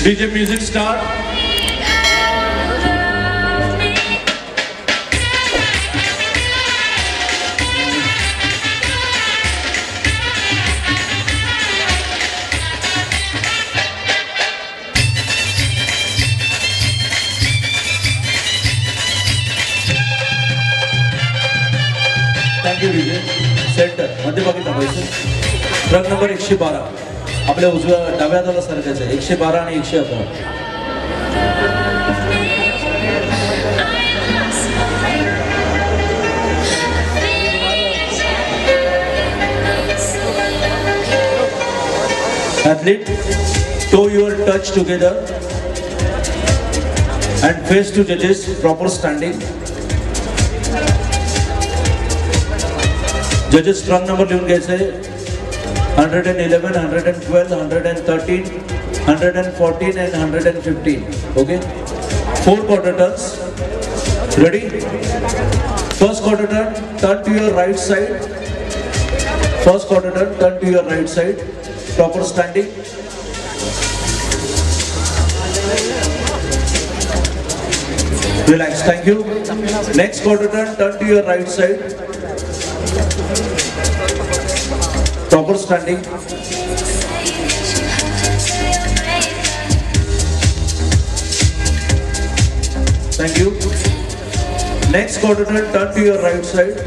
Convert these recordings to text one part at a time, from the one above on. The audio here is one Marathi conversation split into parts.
DJ music start. Thank you DJ. Center मध्यभागी थांबायचं. ट्रक नंबर 112 आपल्या उजव्या डाव्या हाताला सरकायचं आहे. 112 आणि 111. Athlete, toe your touch together and face to judges. Proper standing. Judges strong number लिहून घ्यायचे 111, 112, 113, 114 and 115. Okay. 4 quarter turns. Ready? First quarter turn, turn to your right side. First quarter turn, turn to your right side. Proper standing. Relax. Thank you. Next quarter turn, turn to your right side. Proper standing. Thank you. Next quarter turn to your right side.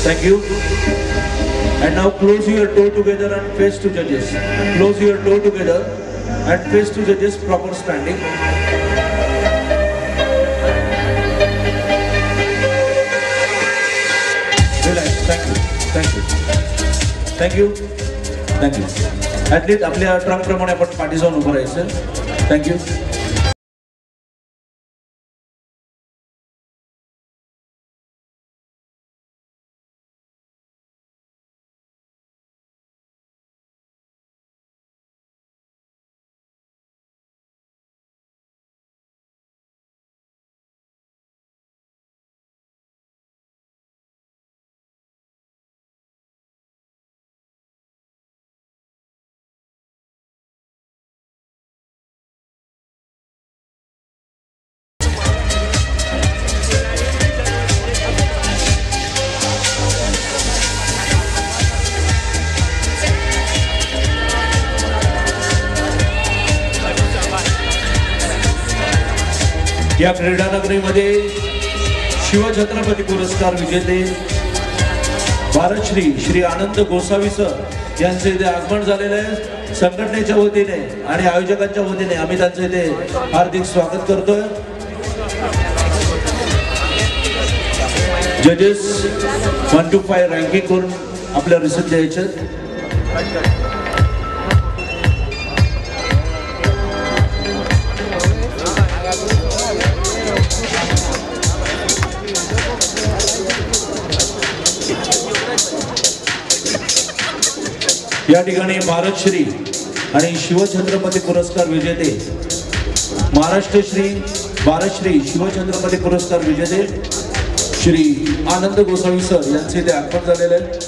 Thank you. And now close your toe together and face to judges. Close your toe together and face to judges. Proper standing. Relax. Thank you. Thank you. Thank you. Thank you. Athlete आपल्या ट्रंक प्रमाणे आपण पाठी जाऊन उभं राहायचं. Thank you. या क्रीडा नगरीमध्ये शिवछत्रपती पुरस्कार विजेते भारतश्री श्री आनंद गोसावी सर यांचे इथे आगमन झालेले आहे. संघटनेच्या वतीने आणि आयोजकांच्या वतीने आम्ही त्यांचे इथे हार्दिक स्वागत करतोय. जजेस 1 to 5 रँकिंग करून आपल्या रिसर्च द्यायचे. या ठिकाणी भारतश्री आणि शिवछत्रपती पुरस्कार विजेते महाराष्ट्रश्री भारतश्री शिवछत्रपती पुरस्कार विजेते श्री आनंद गोसावी सर यांचे ते आगमन झालेले आहे.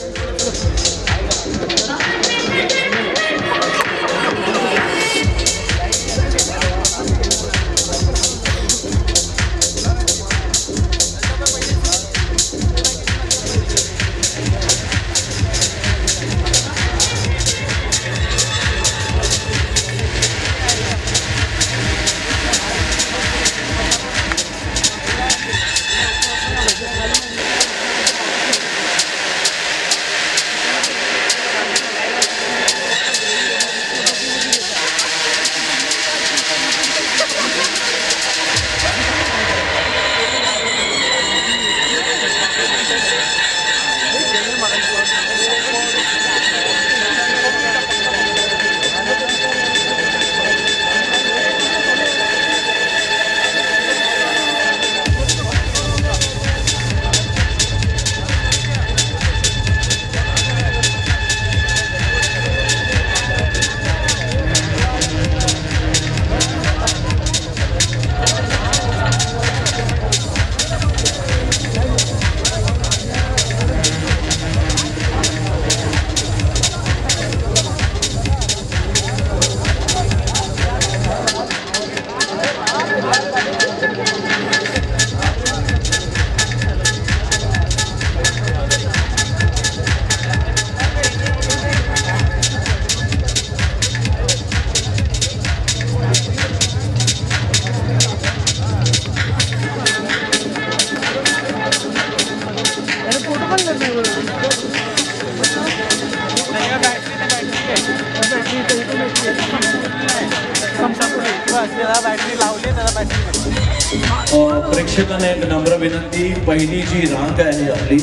प्रेक्षकांना एक नम्र विनंती, पहिली जी रांग आहे आपली,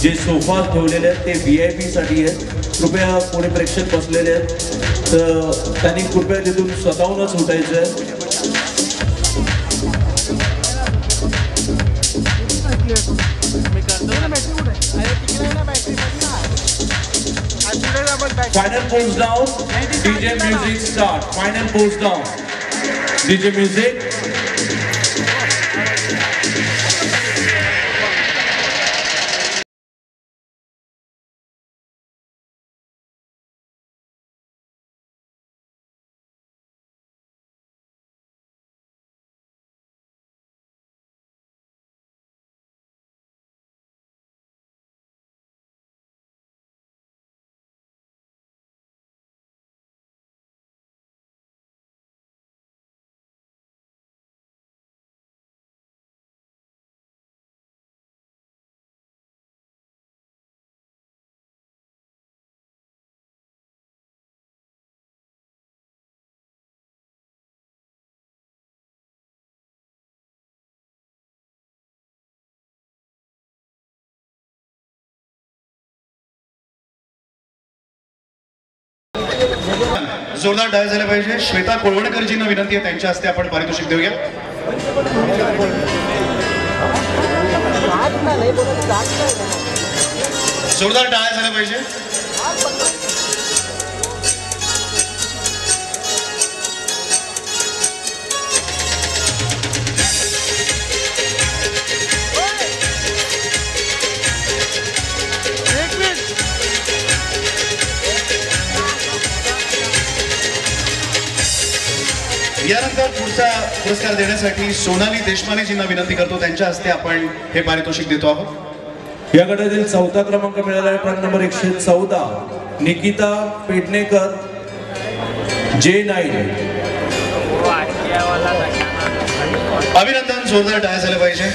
जे सोफा ठेवलेले आहेत ते VIP साठी आहेत. कृपया कोणी प्रेक्षक बसलेले आहेत तर त्यांनी कृपया तिथून स्वतःहूनच उठायचं आहे. Final pose down, DJ music start. Final pose down, DJ music. जोरदार डाय झाले पाहिजे. श्वेता कोळवणकरजींना विनंती आहे, त्यांच्या हस्ते आपण पारितोषिक देऊया. जोरदार डाय झाले पाहिजे. यानंतर पुढचा पुरस्कार देण्यासाठी सोनाली देशमानेजींना विनंती करतो, त्यांच्या हस्ते आपण हे पारितोषिक देतो आहोत. या गटातील 4था क्रमांक मिळाला आहे. Truck number 114 Nikita Pednekar J9. अभिनंदन. जोरदार टाळ्या झाल्या पाहिजे.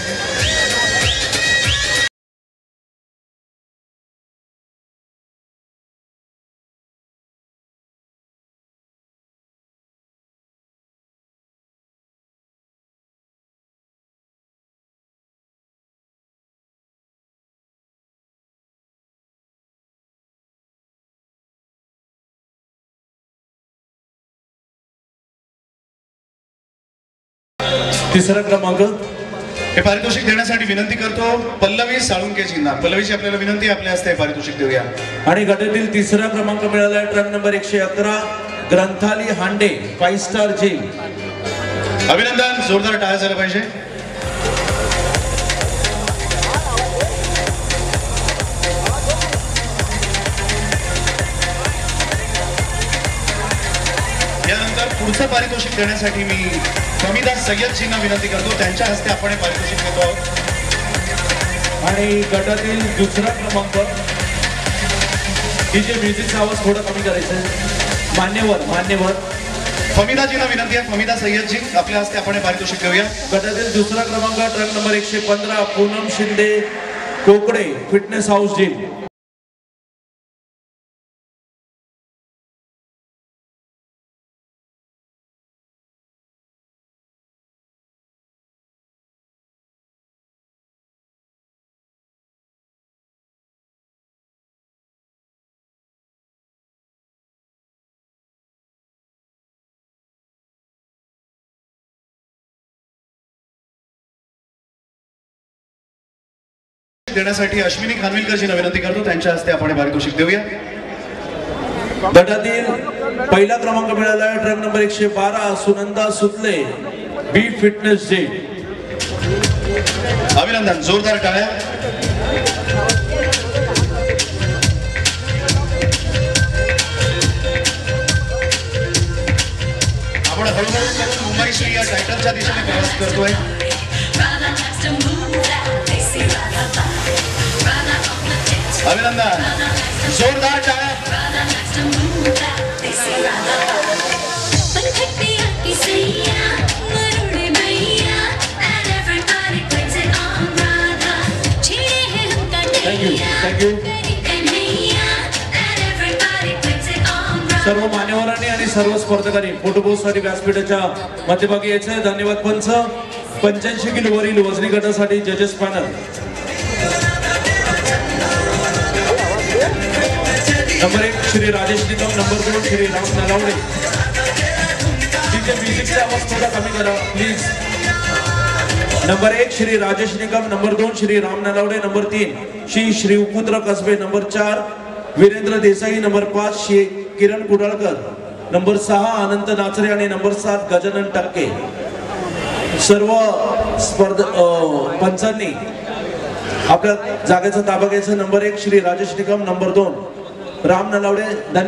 तिसरा क्रमांक हे पारितोषिक देण्यासाठी विनंती करतो पल्लवी साळुंकेजींना. पल्लवीची आपल्याला विनंती, आपल्या हस्ते पारितोषिक देऊया. आणि गटातील तिसरा क्रमांक मिळाला आहे. ट्रक नंबर 111 ग्रंथाली हांडे 5 स्टार जिम. अभिनंदन. जोरदार टाळ्या झाल्या पाहिजे. यानंतर पुढचं पारितोषिक देण्यासाठी मी फमिदा सय्यदजींना विनंती करतो, त्यांच्या हस्ते आपण हे पारितोषिक देतो आहोत. आणि गटातील दुसरा क्रमांक, डीजे म्युझिकचा आवाज थोडा कमी करायचा आहे. मान्यवर फमिदाजींना विनंती आहे, फमिदा सय्यदजी, आपल्या हस्ते आपण हे पारितोषिक देऊया. गटातील दुसरा क्रमांक truck number 115 Poonam Shinde Kokade fitness house gym. देण्यासाठी अश्विनी खानविलकरजींना विनंती करतो, त्यांच्या हस्ते आपण हे पारितोषिक देऊया. गटातील पहिला क्रमांक मिळाला आहे. ट्रक नंबर 112 सुनंदा सुतले बी फिटनेस जिम. अभिनंदन. जोरदार टाळ्या. आपण हळूहळू मुंबई श्री या टायटलच्या दिशेने प्रवास करतोय. अभिनंदन. जोरदार टाळ्या. थँक्यू. सर्व मान्यवरांनी आणि सर्व स्पर्धकांनी फोटोपोजसाठी व्यासपीठाच्या मध्यभागी यायचं. धन्यवाद पंच. 85 किलो वरील वजनी गटासाठी जजेस panel. Number 1 Shri Rajesh Nikam, number 2 Shri Ram Nalawade. DJ म्युझिकचा आवाज थोडा कमी करा please. Number 1 Shri Rajesh Nikam, number 2 Shri Ram Nalawade, number 3 Shri Shriputra Kasbe, number 4 Virendra Desai, number 5 Shri Kiran Kudalkar, number 6 Anant Nachare आणि नंबर 7 गजानन टक्के. सर्व पंचांनी आपल्या जागेचा ताबा घ्यायचा. Number 1 Shri Rajesh Nikam, number 2 Ram Nalawade.